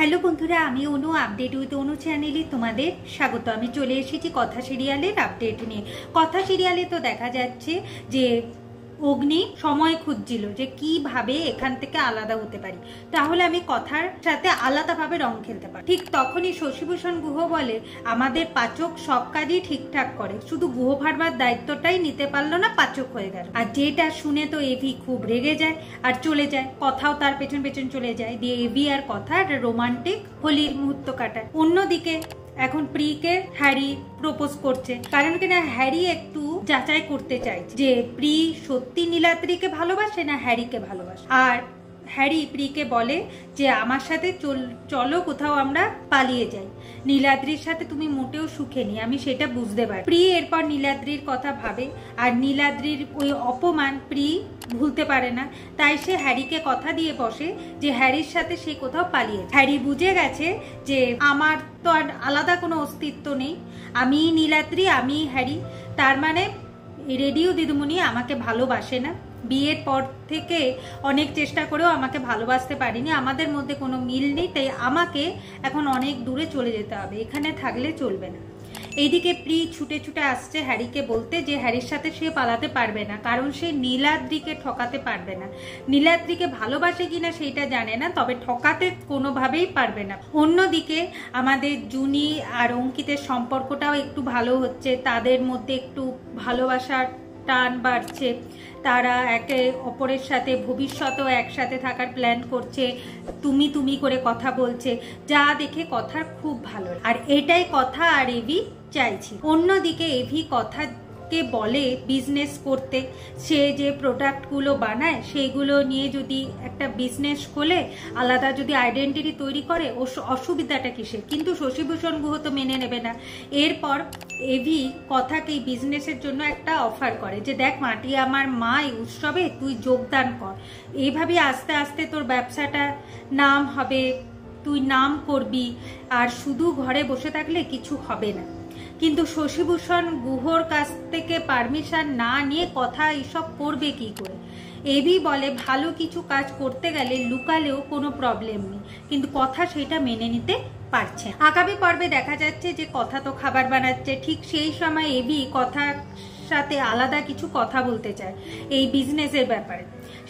Hello বন্ধুরা, আমি অনু update with অনু চ্যানেলে তোমাদের স্বাগত। আমি চলে এসেছি কথা সিরিয়ালের আপডেট নিয়ে। কথা সিরিয়ালে তো দেখা যাচ্ছে যে অগ্নি সময় খুঁজছিল যে কিভাবে এখান থেকে আলাদা হতে পারি, তাহলে আমি কথার সাথে আলাদাভাবে রং খেলতে পারি। ঠিক তখনই শশীভূষণ গুহ বলে, আমাদের পাচক সব কাজই ঠিকঠাক করে, শুধু গুহ ফাড়বার দায়িত্বটাই নিতে পারলো না, পাচক হয়ে গেল। আর যেটা শুনে তো এভি খুব রেগে যায় আর চলে যায়। কথাও তার পেছন পেছন চলে যায়, দিয়ে এভি আর কথা একটা রোমান্টিক হোলির মুহূর্ত কাটায়। অন্যদিকে এখন প্রিকে হ্যারি প্রপোজ করছে, কারণ কিনা হ্যারি একটু যাচাই করতে চাইছে যে প্রি সত্যি নীলাদ্রিকে ভালোবাসে না হ্যারিকে ভালোবাসে। আর হ্যারি প্রিকে বলে যে আমার সাথে চলো কোথাও আমরা পালিয়ে যাই, নীলাদ্রির সাথে তুমি মোটেও সুখে নি, আমি সেটা বুঝতে পারি। প্রি এরপর নীলাদ্রির কথা ভাবে, আর নীলাদ্রির ওই অপমান প্রি ভুলতে পারে না, তাই সে হ্যারিকে কথা দিয়ে বসে যে হ্যারির সাথে সে কোথাও পালিয়ে। হ্যারি বুঝে গেছে যে আমার তো আর আলাদা কোনো অস্তিত্ব নেই, আমি নীলাদ্রি, আমি হ্যারি, তার মানে রেডিও দিদিমণি আমাকে ভালোবাসে না। বিয়ের পর থেকে অনেক চেষ্টা করেও আমাকে ভালোবাসতে পারিনি, আমাদের মধ্যে কোনো মিল নেই, তাই আমাকে এখন অনেক দূরে চলে যেতে হবে, এখানে থাকলে চলবে না। এইদিকে প্রি ছুটে ছুটে আসছে হ্যারিকে বলতে যে হ্যারির সাথে সে পালাতে পারবে না, কারণ সে নীলাদ্রিকে ঠকাতে পারবে না। নীলাদ্রিকে ভালোবাসে কিনা সেইটা জানে না, তবে ঠকাতে কোনোভাবেই পারবে না। অন্যদিকে আমাদের জুনি আর অঙ্কিতের সম্পর্কটাও একটু ভালো হচ্ছে, তাদের মধ্যে একটু ভালোবাসার টান বাড়ছে, তারা একে অপরের সাথে ভবিষ্যতেও একসাথে থাকার প্ল্যান করছে, তুমি তুমি করে কথা বলছে, যা দেখে কথার খুব ভালো। আর এটাই কথা আর এভি চাইছি। অন্যদিকে এভি কথাকে বলে বিজনেস করতে, সে যে প্রোডাক্টগুলো বানায় সেইগুলো নিয়ে যদি একটা বিজনেস খোলে, আলাদা যদি আইডেন্টিটি তৈরি করে, অসুবিধাটা কিসের? কিন্তু শশীভূষণ গুহ তো মেনে নেবে না। এরপর এভি কথাকে এই বিজনেসের জন্য একটা অফার করে যে দেখ মাটি আমার মা, এই উৎসবে তুই যোগদান কর, এইভাবে আস্তে আস্তে তোর ব্যবসাটা নাম হবে, তুই নাম করবি, আর শুধু ঘরে বসে থাকলে কিছু হবে না। কিন্তু শশীভূষণ গুহর কাছ থেকে পারমিশন না নিয়ে কথা এসব করবে কি করে? এভি বলে ভালো কিছু কাজ করতে গেলে লুকালেও কোনো প্রবলেম নেই, কিন্তু কথা সেটা মেনে নিতে পারছে। আগামী পর্বে দেখা যাচ্ছে যে কথা তো খাবার বানাচ্ছে, ঠিক সেই সময় এভি কথার সাথে আলাদা কিছু কথা বলতে চায় এই বিজনেসের ব্যাপারে।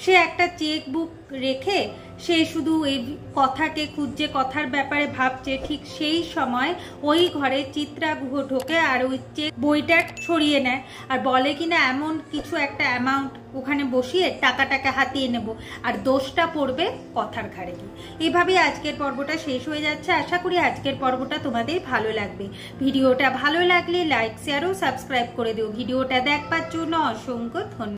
সে একটা চেক বুক রেখে সে শুধু এই কথাকে খুঁজছে, কথার ব্যাপারে ভাবছে, ঠিক সেই সময় ওই ঘরে চিত্রা গুহ ঢোকে আর ওই চেক বইটা সরিয়ে নেয় আর বলে কিনা এমন কিছু একটা অ্যামাউন্ট ওখানে বসিয়ে টাকাটাকে হাতিয়ে নেব, আর দোষটা পড়বে কথার ঘাড়ে। এভাবেই আজকের পর্বটা শেষ হয়ে যাচ্ছে। আশা করি আজকের পর্বটা তোমাদের ভালো লাগবে। ভিডিওটা ভালো লাগলে লাইক, শেয়ার ও সাবস্ক্রাইব করে দিও। ভিডিওটা দেখবার জন্য অসংখ্য ধন্যবাদ।